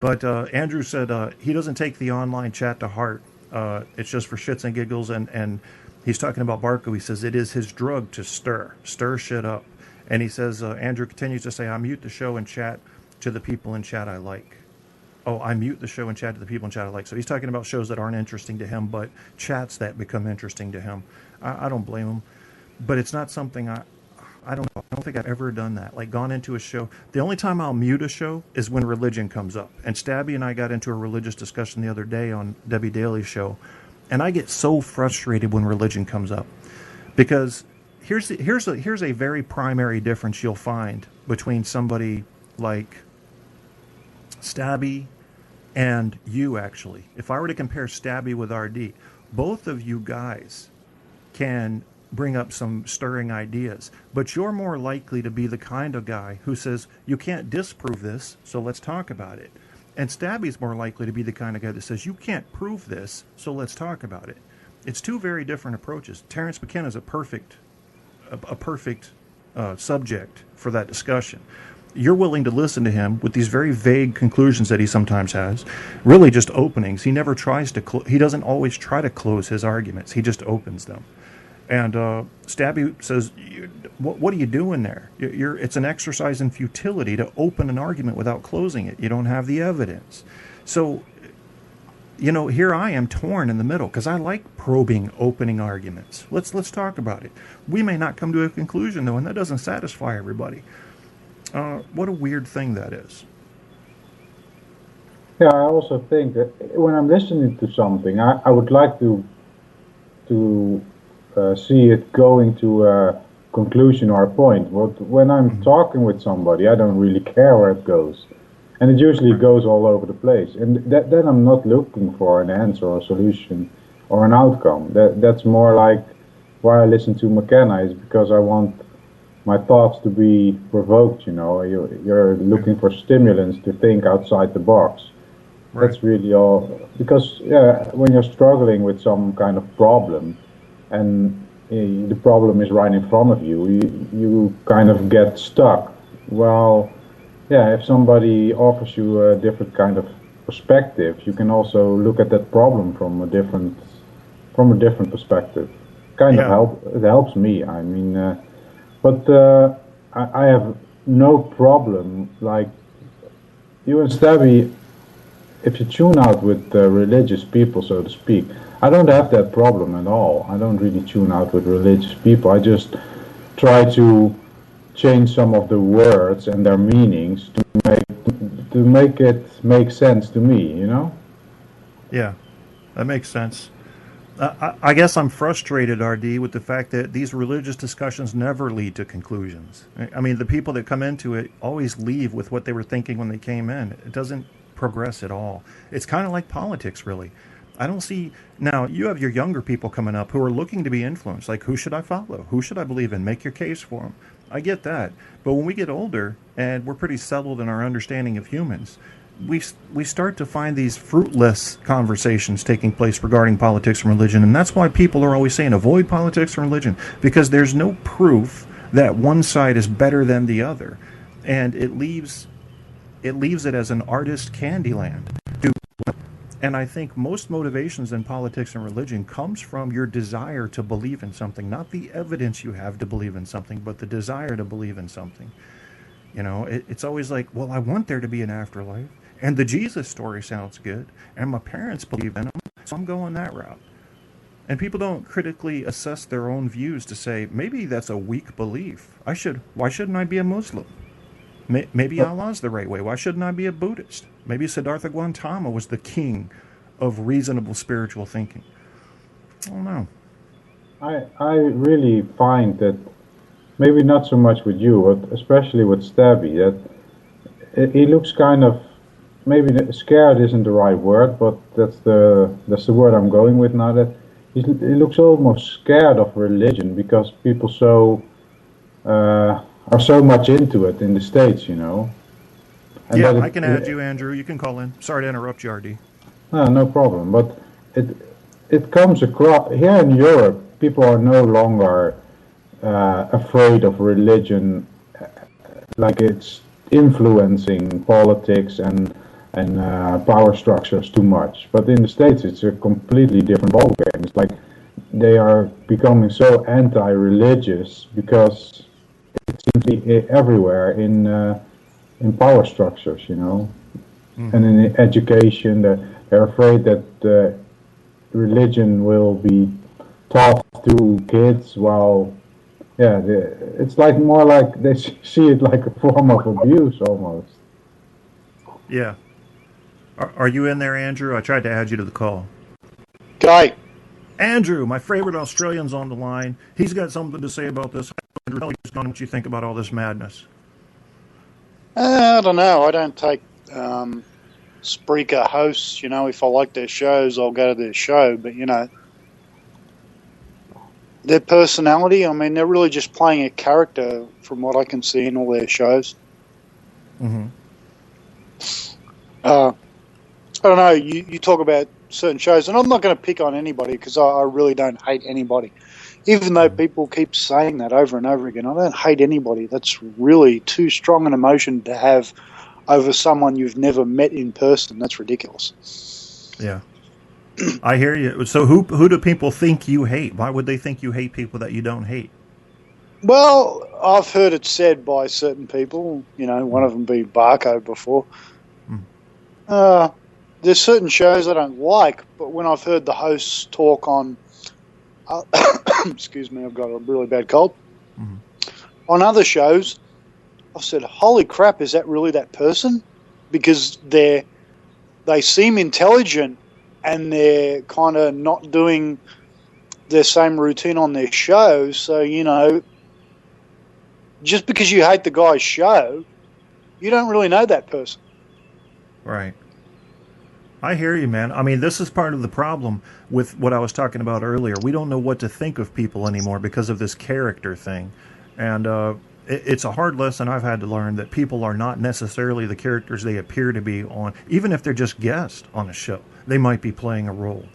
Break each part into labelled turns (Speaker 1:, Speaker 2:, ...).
Speaker 1: But Andrew said he doesn't take the online chat to heart. It's just for shits and giggles. And he's talking about Barco. He says it is his drug to stir shit up. And he says, Andrew continues to say, I mute the show and chat to the people in chat I like. Oh, I mute the show and chat to the people in chat I like. So he's talking about shows that aren't interesting to him, but chats that become interesting to him. I don't blame him. But it's not something I don't know. I don't think I've ever done that. Like gone into a show. The only time I'll mute a show is when religion comes up. And Stabby and I got into a religious discussion the other day on Debbie Daly's show. And I get so frustrated when religion comes up. Because here's a very primary difference you'll find between somebody like Stabby and you, actually. If I were to compare Stabby with RD, both of you guys can bring up some stirring ideas, but you're more likely to be the kind of guy who says, you can't disprove this, so let's talk about it. And Stabby's more likely to be the kind of guy that says, you can't prove this, so let's talk about it. It's two very different approaches. Terence McKenna is a perfect subject for that discussion. You're willing to listen to him with these very vague conclusions that he sometimes has, really just openings. He never tries to, he doesn't always try to close his arguments. He just opens them. And Stabby says, what are you doing there? It's an exercise in futility to open an argument without closing it. You don't have the evidence. So, here I am torn in the middle because I like probing opening arguments. Let's talk about it. We may not come to a conclusion, though, and that doesn't satisfy everybody. What a weird thing that is.
Speaker 2: Yeah, I also think that when I'm listening to something, I would like to see it going to a conclusion or a point. But when I'm talking with somebody, I don't really care where it goes. And it usually goes all over the place. And then I'm not looking for an answer or a solution or an outcome. That's more like why I listen to McKenna, is because I want my thoughts to be provoked, You're looking for stimulants to think outside the box. Right. That's really all. Because, when you're struggling with some kind of problem, and the problem is right in front of you, you kind of get stuck. Well, if somebody offers you a different kind of perspective, you can also look at that problem from a different perspective. It helps me. I mean, but I have no problem, like you and Stabby, if you tune out with religious people, so to speak. I don't have that problem at all. I don't really tune out with religious people. I just try to change some of the words and their meanings to make it make sense to me,
Speaker 1: Yeah, that makes sense. I guess I'm frustrated, RD, with the fact that these religious discussions never lead to conclusions. I mean, the people that come into it always leave with what they were thinking when they came in. It doesn't progress at all. It's kind of like politics, really. I don't see... Now, you have your younger people coming up who are looking to be influenced. Like, who should I follow? Who should I believe in? Make your case for them. I get that. But when we get older and we're pretty settled in our understanding of humans, we start to find these fruitless conversations taking place regarding politics and religion. And that's why people are always saying avoid politics and religion, because there's no proof that one side is better than the other. And it leaves it as an artist candyland. And I think most motivations in politics and religion comes from your desire to believe in something, not the evidence you have to believe in something, but the desire to believe in something. It's always like, well, I want there to be an afterlife, and the Jesus story sounds good, and my parents believe in them, so I'm going that route. And people don't critically assess their own views to say, maybe that's a weak belief. Why shouldn't I be a Muslim? Maybe Allah's the right way. Why shouldn't I be a Buddhist? Maybe Siddhartha Gautama was the king of reasonable spiritual thinking. I don't know.
Speaker 2: I really find that, maybe not so much with you, but especially with Stabby, that he looks kind of, maybe scared isn't the right word, but that's the word I'm going with now, that he looks almost scared of religion because people are so much into it in the States, And
Speaker 1: I can add you, Andrew. You can call in. Sorry to interrupt you, RD.
Speaker 2: No problem. But it comes across here in Europe. People are no longer afraid of religion, like it's influencing politics and and power structures too much. But in the States, it's a completely different ballgame. It's like they are becoming so anti-religious because it seems to be everywhere in power structures, you know, and in education. They're afraid that religion will be taught to kids while, yeah, it's like more like they see it like a form of abuse almost.
Speaker 1: Yeah. Are you in there, Andrew? I tried to add you to the call.
Speaker 3: Guy.
Speaker 1: Andrew, my favorite Australian's on the line. He's got something to say about this. Andrew, tell me what you think about all this madness.
Speaker 3: I don't know. I don't take Spreaker hosts. You know, if I like their shows, I'll go to their show. But, you know, their personality, I mean, they're really just playing a character from what I can see in all their shows.
Speaker 1: Mm-hmm.
Speaker 3: I don't know. You talk about certain shows, and I'm not going to pick on anybody because I really don't hate anybody. Even though people keep saying that over and over again, I don't hate anybody. That's really too strong an emotion to have over someone you've never met in person. That's ridiculous.
Speaker 1: Yeah. I hear you. So who do people think you hate? Why would they think you hate people that you don't hate?
Speaker 3: Well, I've heard it said by certain people, you know, one of them being Barco before. There's certain shows I don't like, but when I've heard the hosts talk on, excuse me, I've got a really bad cold. On other shows, I've said, holy crap, is that really that person? Because they seem intelligent and they're kind of not doing their same routine on their show. So, you know, just because you hate the guy's show, you don't really know that person.
Speaker 1: Right. I hear you, man. I mean, this is part of the problem with what I was talking about earlier. We don't know what to think of people anymore because of this character thing. And it's a hard lesson I've had to learn that people are not necessarily the characters they appear to be on, even if they're just guests on a show. They might be playing a role.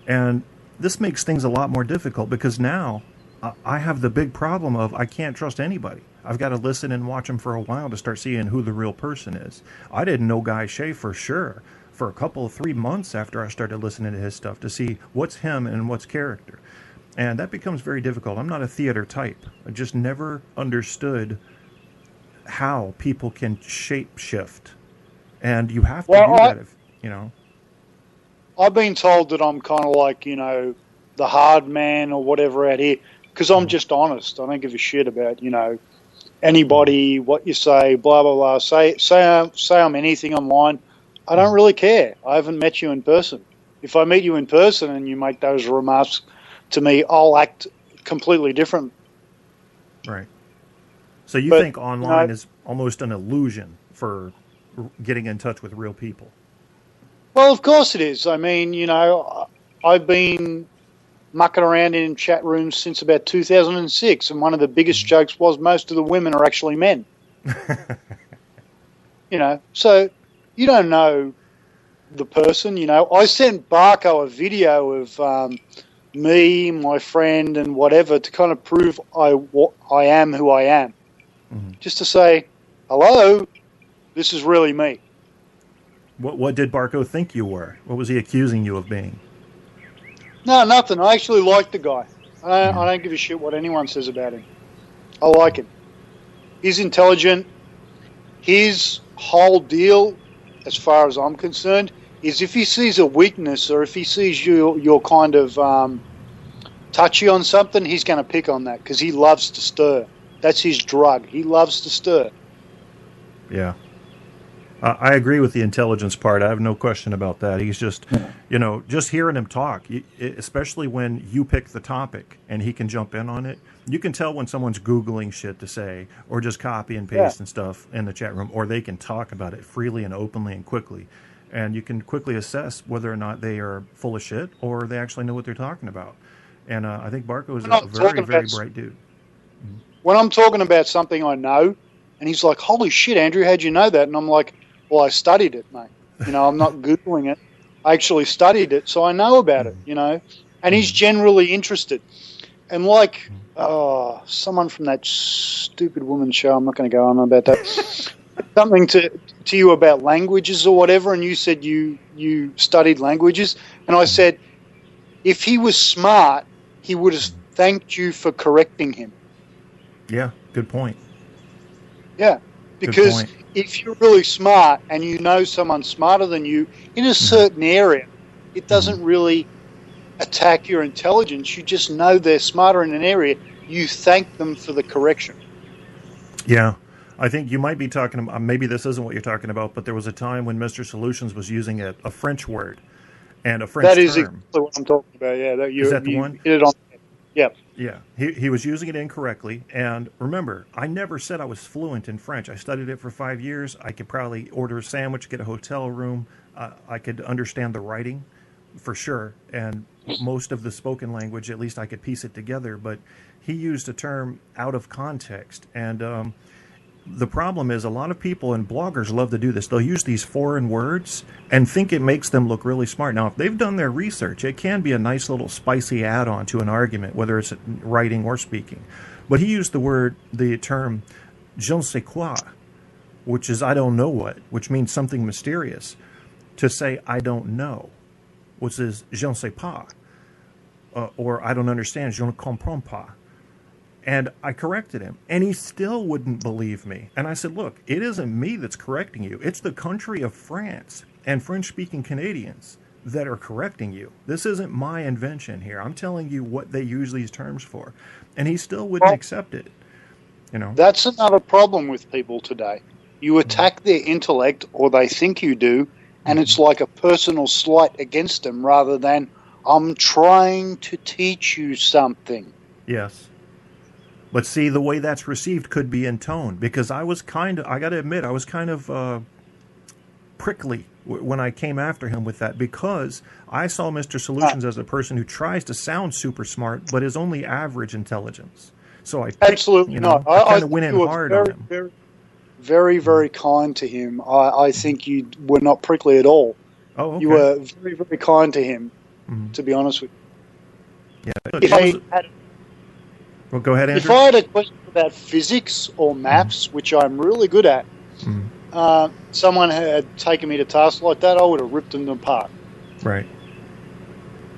Speaker 1: And this makes things a lot more difficult because now I have the big problem of I can't trust anybody. I've got to listen and watch them for a while to start seeing who the real person is. I didn't know Guy Shea for sure for a couple of 3 months after I started listening to his stuff to see what's him and what's character. And that becomes very difficult. I'm not a theater type. I just never understood how people can shape shift. And you have to do that, if, you know.
Speaker 3: I've been told that I'm kind of like, you know, the hard man or whatever out here because I'm just honest. I don't give a shit about, you know, anybody, what you say, blah, blah, blah. Say I'm anything online. I don't really care. I haven't met you in person. If I meet you in person and you make those remarks to me, I'll act completely different.
Speaker 1: Right. So you think online is almost an illusion for getting in touch with real people?
Speaker 3: Well, of course it is. I mean, you know, I've been mucking around in chat rooms since about 2006, and one of the biggest jokes was most of the women are actually men. You know, so you don't know the person, you know. I sent Barco a video of me, my friend, and whatever to kind of prove I am who I am. Just to say, hello, this is really me.
Speaker 1: What did Barco think you were? What was he accusing you of being?
Speaker 3: No, nothing. I actually like the guy. I don't give a shit what anyone says about him. I like him. He's intelligent. His whole deal, as far as I'm concerned, is if he sees a weakness or if he sees you're kind of touchy on something, he's going to pick on that because he loves to stir. That's his drug. He loves to stir.
Speaker 1: Yeah. I agree with the intelligence part. I have no question about that. He's just, you know, just hearing him talk, especially when you pick the topic and he can jump in on it, you can tell when someone's Googling shit to say or just copy and paste and stuff in the chat room, or they can talk about it freely and openly and quickly. And you can quickly assess whether or not they are full of shit or they actually know what they're talking about. And I think Barco is a very, very bright dude.
Speaker 3: When I'm talking about something I know, and he's like, holy shit, Andrew, how'd you know that? And I'm like, well, I studied it, mate. You know, I'm not Googling it. I actually studied it, so I know about it, you know. And he's generally interested. And like someone from that stupid woman's show, I'm not going to go on about that. something to you about languages or whatever, and you said you studied languages, and I said if he was smart, he would have thanked you for correcting him.
Speaker 1: Yeah, good point.
Speaker 3: Yeah, because if you're really smart and you know someone smarter than you in a certain area, it doesn't really attack your intelligence. You just know they're smarter in an area. You thank them for the correction.
Speaker 1: Yeah. I think you might be talking about, maybe this isn't what you're talking about, but there was a time when Mr. Solutions was using a French word and a French term.
Speaker 3: That is exactly what I'm talking about, yeah.
Speaker 1: Is that the one?
Speaker 3: Hit it on. Yeah.
Speaker 1: Yeah. He was using it incorrectly. And remember, I never said I was fluent in French. I studied it for 5 years. I could probably order a sandwich, get a hotel room. I could understand the writing for sure. And most of the spoken language, at least I could piece it together. But he used a term out of context. And the problem is a lot of people and bloggers love to do this. They'll use these foreign words and think it makes them look really smart. Now, if they've done their research, it can be a nice little spicy add-on to an argument, whether it's writing or speaking. But he used the term je ne sais quoi, which is I don't know what, which means something mysterious, to say I don't know, which is je ne sais pas, or I don't understand, je ne comprends pas. And I corrected him, and he still wouldn't believe me. And I said, look, it isn't me that's correcting you. It's the country of France and French-speaking Canadians that are correcting you. This isn't my invention here. I'm telling you what they use these terms for. And he still wouldn't accept it. You know,
Speaker 3: that's another problem with people today. You attack their intellect, or they think you do, and it's like a personal slight against them rather than, I'm trying to teach you something.
Speaker 1: Yes. But see, the way that's received could be in tone, because I got to admit, I was kind of prickly when I came after him with that, because I saw Mr. Solutions as a person who tries to sound super smart, but is only average intelligence. So I
Speaker 3: absolutely not.
Speaker 1: I kind of went in hard on him.
Speaker 3: Very, very, very kind to him. I think you were not prickly at all.
Speaker 1: Oh, okay.
Speaker 3: You were very, very kind to him, to be honest with you.
Speaker 1: Yeah. Well, go ahead, Andrew.
Speaker 3: If I had a question about physics or maths, which I'm really good at, someone had taken me to task like that, I would have ripped them apart.
Speaker 1: Right.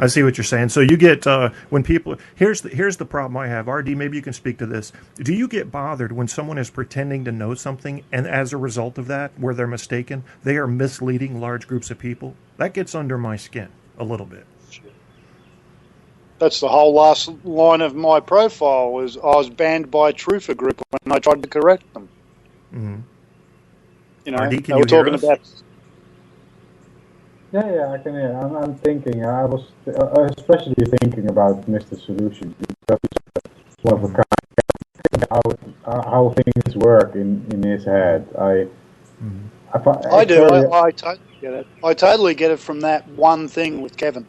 Speaker 1: I see what you're saying. So you get when people here's the problem I have. RD, maybe you can speak to this. Do you get bothered when someone is pretending to know something, and as a result of that, where they're mistaken, they are misleading large groups of people? That gets under my skin a little bit.
Speaker 3: That's the whole last line of my profile. Was I was banned by a truther group when I tried to correct them.
Speaker 1: Mm-hmm.
Speaker 3: You know,
Speaker 1: RD,
Speaker 3: they were talking about.
Speaker 2: Yeah, I can hear. I'm thinking. I was especially thinking about Mr. Solution, because he's one of a kind. How things work in his head. I
Speaker 3: do. I totally get it. I totally get it from that one thing with Kevin.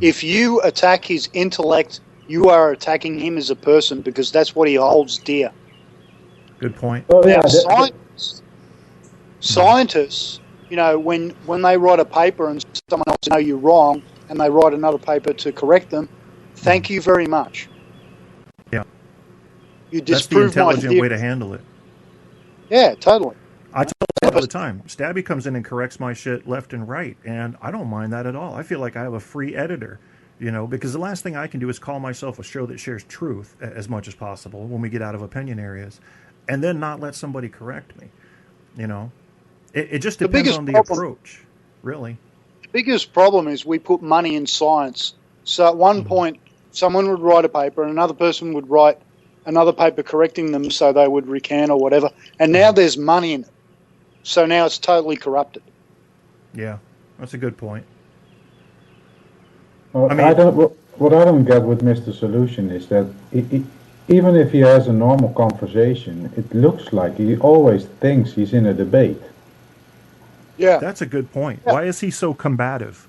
Speaker 3: If you attack his intellect, you are attacking him as a person, because that's what he holds dear.
Speaker 1: Good point.
Speaker 2: Well, yeah,
Speaker 3: scientists, you know, when they write a paper and someone else knows you're wrong, and they write another paper to correct them, thank you very much.
Speaker 1: Yeah.
Speaker 3: You
Speaker 1: That's the
Speaker 3: disprove my
Speaker 1: intelligent
Speaker 3: theory.
Speaker 1: way to handle it.
Speaker 3: Yeah, totally.
Speaker 1: I tell Stab all the time. Stabby comes in and corrects my shit left and right, and I don't mind that at all. I feel like I have a free editor, you know, because the last thing I can do is call myself a show that shares truth as much as possible when we get out of opinion areas, and then not let somebody correct me, you know. It just depends on the approach, really.
Speaker 3: The biggest problem is we put money in science. So at one point, someone would write a paper, and another person would write another paper correcting them so they would recant or whatever, and now there's money in it. So now it's totally corrupted.
Speaker 1: Yeah, that's a good point.
Speaker 2: Well, what I don't get with Mr. Solution is that even if he has a normal conversation, it looks like he always thinks he's in a debate.
Speaker 3: Yeah.
Speaker 1: That's a good point.
Speaker 3: Yeah.
Speaker 1: Why is he so combative?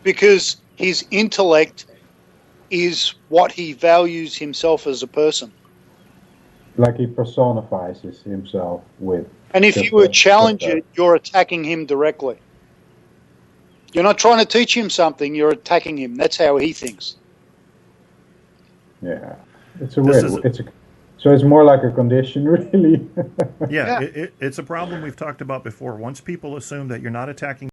Speaker 3: Because his intellect is what he values himself as a person.
Speaker 2: Like he personifies himself with.
Speaker 3: And if you challenge it, you're attacking him directly. You're not trying to teach him something, you're attacking him. That's how he thinks.
Speaker 2: Yeah. It's a weird. So it's more like a condition, really.
Speaker 1: Yeah,
Speaker 3: Yeah.
Speaker 1: it's a problem we've talked about before. Once people assume that you're not attacking